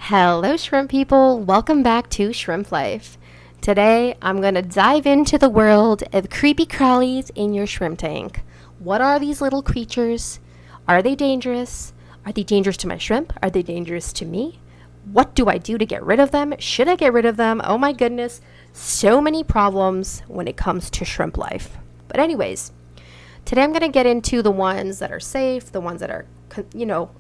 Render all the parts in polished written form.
Hello, shrimp people. Welcome back to Shrimp Life. Today, I'm going to dive into the world of creepy crawlies in your shrimp tank. What are these little creatures? Are they dangerous? Are they dangerous to my shrimp? Are they dangerous to me? What do I do to get rid of them? Should I get rid of them? Oh my goodness, so many problems when it comes to shrimp life. But anyways, today I'm going to get into the ones that are safe, the ones that are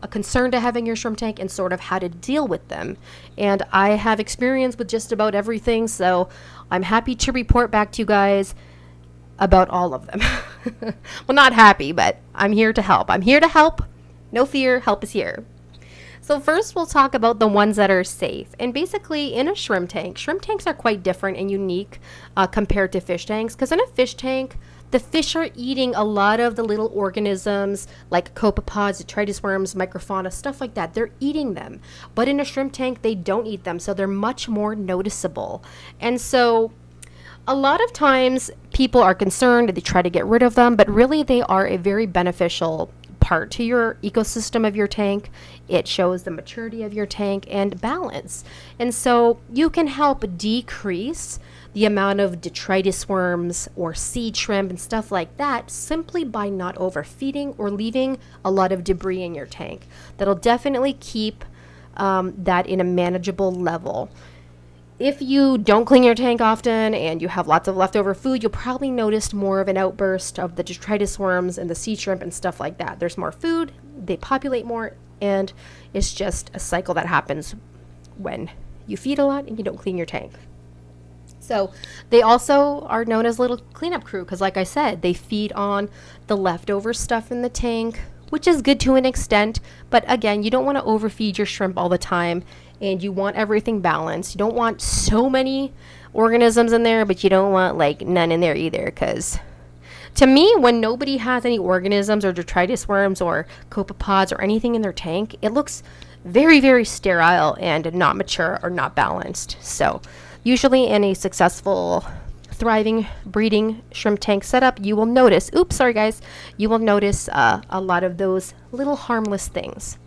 a concern to having your shrimp tank, and sort of how to deal with them. And I have experience with just about everything, so I'm happy to report back to you guys about all of them. Well, not happy, but I'm here to help. I'm here to help. No fear, help is here. So first we'll talk about the ones that are safe. And basically in a shrimp tanks are quite different and unique compared to fish tanks, because in a fish tank, the fish are eating a lot of the little organisms like copepods, detritus worms, microfauna, stuff like that. They're eating them. But in a shrimp tank, they don't eat them, so they're much more noticeable. And so a lot of times people are concerned, they try to get rid of them, but really they are a very beneficial part to your ecosystem of your tank. It shows the maturity of your tank and balance. And so you can help decrease the amount of detritus worms or seed shrimp and stuff like that simply by not overfeeding or leaving a lot of debris in your tank. That'll definitely keep that in a manageable level. If you don't clean your tank often and you have lots of leftover food, you'll probably notice more of an outburst of the detritus worms and the sea shrimp and stuff like that. There's more food, they populate more, and it's just a cycle that happens when you feed a lot and you don't clean your tank. So they also are known as little cleanup crew because, like I said, they feed on the leftover stuff in the tank, which is good to an extent. But again, you don't want to overfeed your shrimp all the time, and you want everything balanced. You don't want so many organisms in there, but you don't want like none in there either, because to me, when nobody has any organisms or detritus worms or copepods or anything in their tank, it looks very, very sterile and not mature or not balanced. So usually in a successful, thriving, breeding shrimp tank setup, you will notice, you will notice a lot of those little harmless things.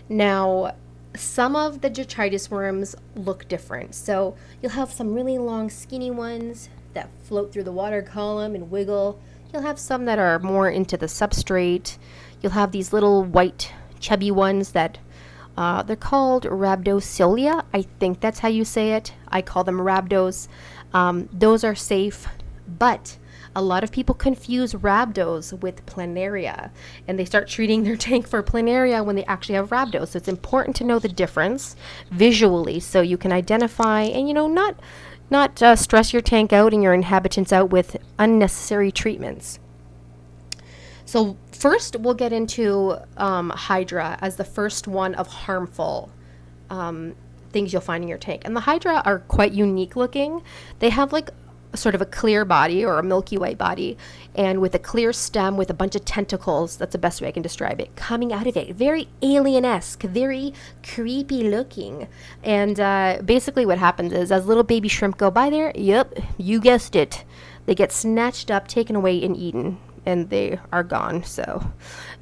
Now, some of the detritus worms look different. So you'll have some really long, skinny ones that float through the water column and wiggle. You'll have some that are more into the substrate. You'll have these little white, chubby ones that they're called rhabdocilia. I think that's how you say it. I call them rhabdos. Those are safe, but a lot of people confuse rhabdos with planaria, and they start treating their tank for planaria when they actually have rhabdos. So it's important to know the difference visually so you can identify and, not stress your tank out and your inhabitants out with unnecessary treatments. So first, we'll get into Hydra as the first one of harmful things you'll find in your tank. And the Hydra are quite unique looking. They have like sort of a clear body or a Milky Way body, and with a clear stem with a bunch of tentacles. That's the best way I can describe it, coming out of it. Very alien-esque, very creepy looking. And basically what happens is, as little baby shrimp go by there, yep, you guessed it, they get snatched up, taken away, and eaten, and they are gone. So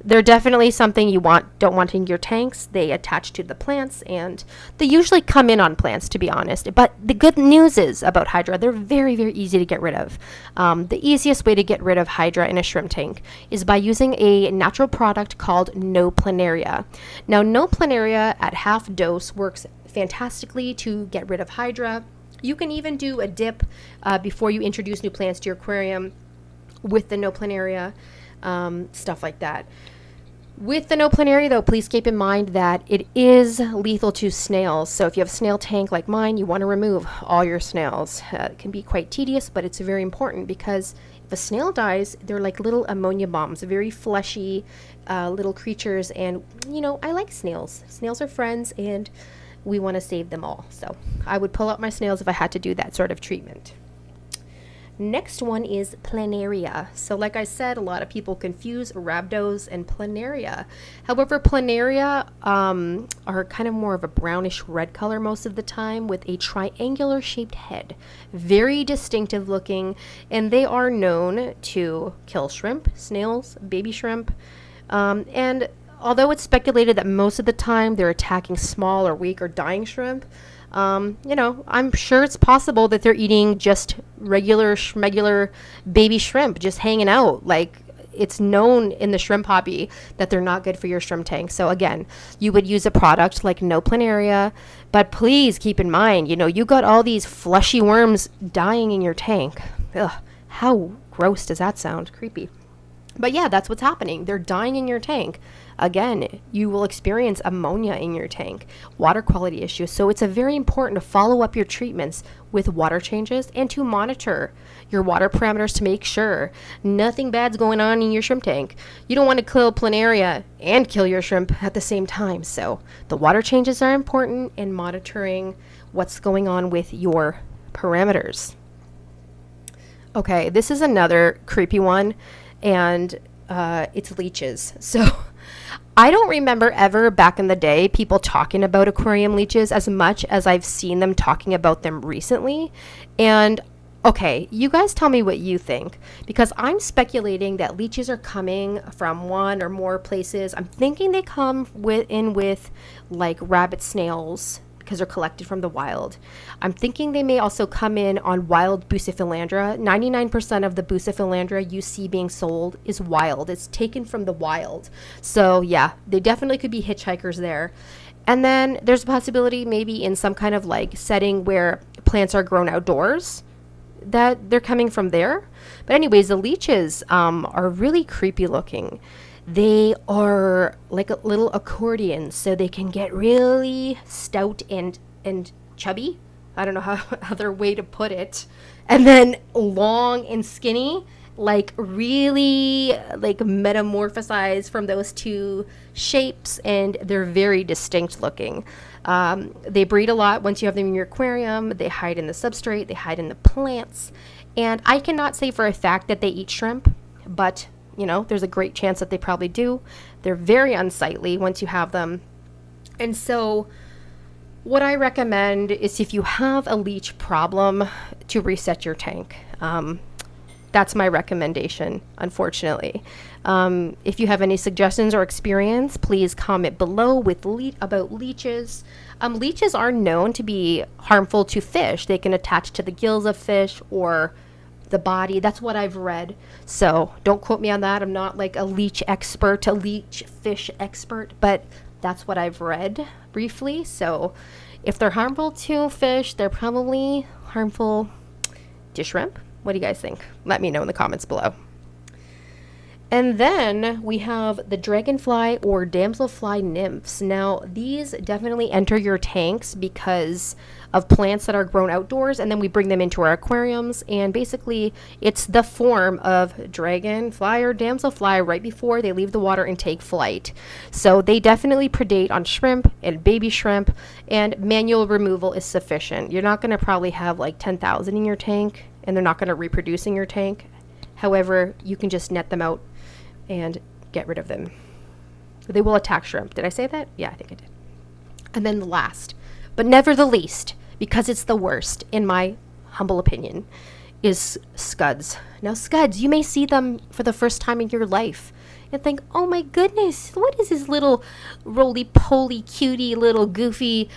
they're definitely something you don't want in your tanks. They attach to the plants, and they usually come in on plants, to be honest. But the good news is about Hydra, they're very, very easy to get rid of. The easiest way to get rid of Hydra in a shrimp tank is by using a natural product called no planaria. Now, no planaria at half dose works fantastically to get rid of Hydra. You can even do a dip before you introduce new plants to your aquarium with the no planaria, stuff like that. With the no planaria, though, please keep in mind that it is lethal to snails. So if you have a snail tank like mine, you want to remove all your snails. It can be quite tedious, but it's very important because if a snail dies, they're like little ammonia bombs, very fleshy little creatures. And, I like snails. Snails are friends, and we want to save them all. So I would pull out my snails if I had to do that sort of treatment. Next one is planaria. So like I said, a lot of people confuse rhabdos and planaria. However, planaria are kind of more of a brownish red color most of the time with a triangular shaped head. Very distinctive looking, and they are known to kill shrimp, snails, baby shrimp, and although it's speculated that most of the time they're attacking small or weak or dying shrimp, I'm sure it's possible that they're eating just regular baby shrimp, just hanging out. Like, it's known in the shrimp hobby that they're not good for your shrimp tank. So again, you would use a product like no planaria, but please keep in mind, you got all these fleshy worms dying in your tank. Ugh, how gross does that sound? Creepy. But yeah, that's what's happening. They're dying in your tank. Again, you will experience ammonia in your tank, water quality issues. So it's very important to follow up your treatments with water changes and to monitor your water parameters to make sure nothing bad's going on in your shrimp tank. You don't want to kill planaria and kill your shrimp at the same time. So the water changes are important in monitoring what's going on with your parameters. Okay, this is another creepy one, and it's leeches. So I don't remember ever back in the day people talking about aquarium leeches as much as I've seen them talking about them recently. And okay, you guys tell me what you think, because I'm speculating that leeches are coming from one or more places. I'm thinking they come with like rabbit snails, because they're collected from the wild. I'm thinking they may also come in on wild Bucephalandra. 99% of the Bucephalandra you see being sold is wild. It's taken from the wild. So yeah, they definitely could be hitchhikers there. And then there's a possibility maybe in some kind of like setting where plants are grown outdoors, that they're coming from there. But anyways, the leeches are really creepy looking. They are like a little accordion, so they can get really stout and chubby. I don't know how other way to put it. And then long and skinny, like really like metamorphosized from those two shapes, and they're very distinct looking. They breed a lot once you have them in your aquarium. They hide in the substrate, they hide in the plants. And I cannot say for a fact that they eat shrimp, but there's a great chance that they probably do. They're very unsightly once you have them. And so what I recommend is, if you have a leech problem, to reset your tank. That's my recommendation, unfortunately. If you have any suggestions or experience, please comment below with about leeches. Leeches are known to be harmful to fish. They can attach to the gills of fish or the body. That's what I've read. So don't quote me on that. I'm not like a leech expert, a leech fish expert, but that's what I've read briefly. So if they're harmful to fish, they're probably harmful to shrimp. What do you guys think? Let me know in the comments below. And then we have the dragonfly or damselfly nymphs. Now, these definitely enter your tanks because of plants that are grown outdoors, and then we bring them into our aquariums, and basically it's the form of dragonfly or damselfly right before they leave the water and take flight. So they definitely predate on shrimp and baby shrimp, and manual removal is sufficient. You're not going to probably have like 10,000 in your tank, and they're not going to reproduce in your tank. However, you can just net them out and get rid of them. They will attack shrimp. Did I say that? Yeah, I think I did. And then the last, but never the least, because it's the worst, in my humble opinion, is scuds. Now, scuds, you may see them for the first time in your life and think, oh my goodness, what is this little roly-poly, cutie, little goofy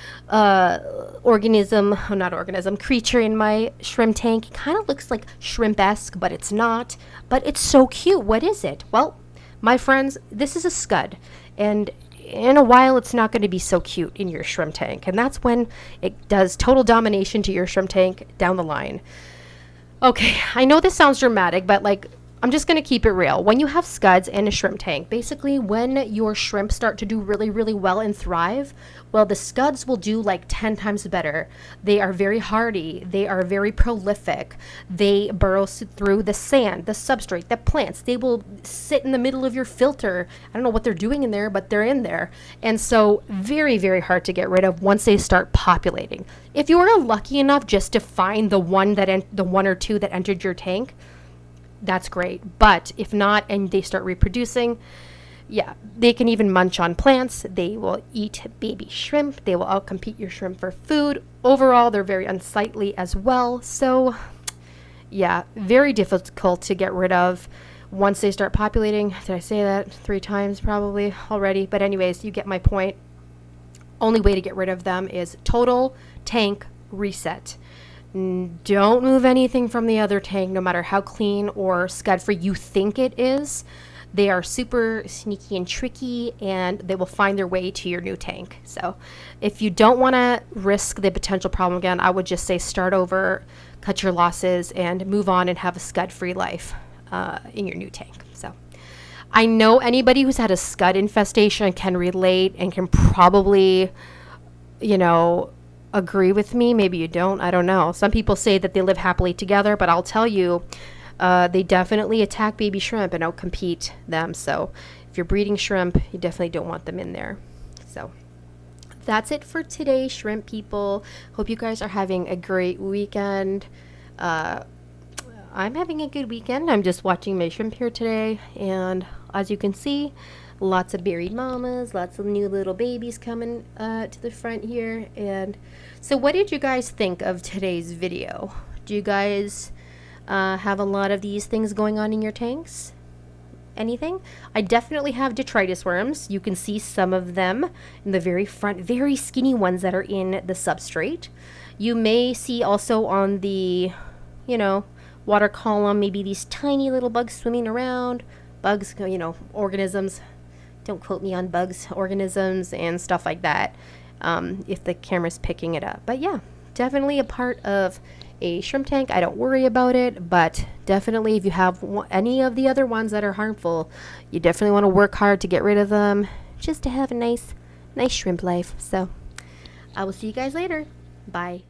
creature in my shrimp tank? It kind of looks like shrimp-esque, but it's not. But it's so cute. What is it? Well, my friends, this is a scud. And in a while, it's not going to be so cute in your shrimp tank. And that's when it does total domination to your shrimp tank down the line. Okay, I know this sounds dramatic, but like, I'm just going to keep it real. When you have scuds in a shrimp tank, basically when your shrimp start to do really, really well and thrive, well, the scuds will do like 10 times better. They are very hardy. They are very prolific. They burrow through the sand, the substrate, the plants. They will sit in the middle of your filter. I don't know what they're doing in there, but they're in there. And so very, very hard to get rid of once they start populating. If you are lucky enough just to find the one or two that entered your tank, that's great. But if not, and they start reproducing, yeah, they can even munch on plants. They will eat baby shrimp. They will outcompete your shrimp for food. Overall, they're very unsightly as well. So yeah, very difficult to get rid of. once they start populating. Did I say that 3 times probably already? But anyways, you get my point. Only way to get rid of them is total tank reset. Don't move anything from the other tank, no matter how clean or scud free you think it is. They are super sneaky and tricky, and they will find their way to your new tank. So if you don't want to risk the potential problem again, I would just say start over, cut your losses, and move on and have a scud-free life in your new tank. So I know anybody who's had a scud infestation can relate and can probably, you know, agree with me. Maybe you don't. I don't know. Some people say that they live happily together, but I'll tell you, they definitely attack baby shrimp and outcompete them. So if you're breeding shrimp, you definitely don't want them in there. So that's it for today, shrimp people. Hope you guys are having a great weekend. I'm having a good weekend. I'm just watching my shrimp here today, and as you can see, lots of buried mamas, lots of new little babies coming to the front here. And so what did you guys think of today's video? Do you guys have a lot of these things going on in your tanks? Anything? I definitely have detritus worms. You can see some of them in the very front, very skinny ones that are in the substrate. You may see also on the, you know, water column, maybe these tiny little bugs swimming around. Bugs, you know, organisms. Don't quote me on bugs, organisms, and stuff like that, if the camera's picking it up. But yeah, definitely a part of a shrimp tank. I don't worry about it, but definitely if you have any of the other ones that are harmful, you definitely want to work hard to get rid of them, just to have a nice shrimp life. So I will see you guys later. Bye.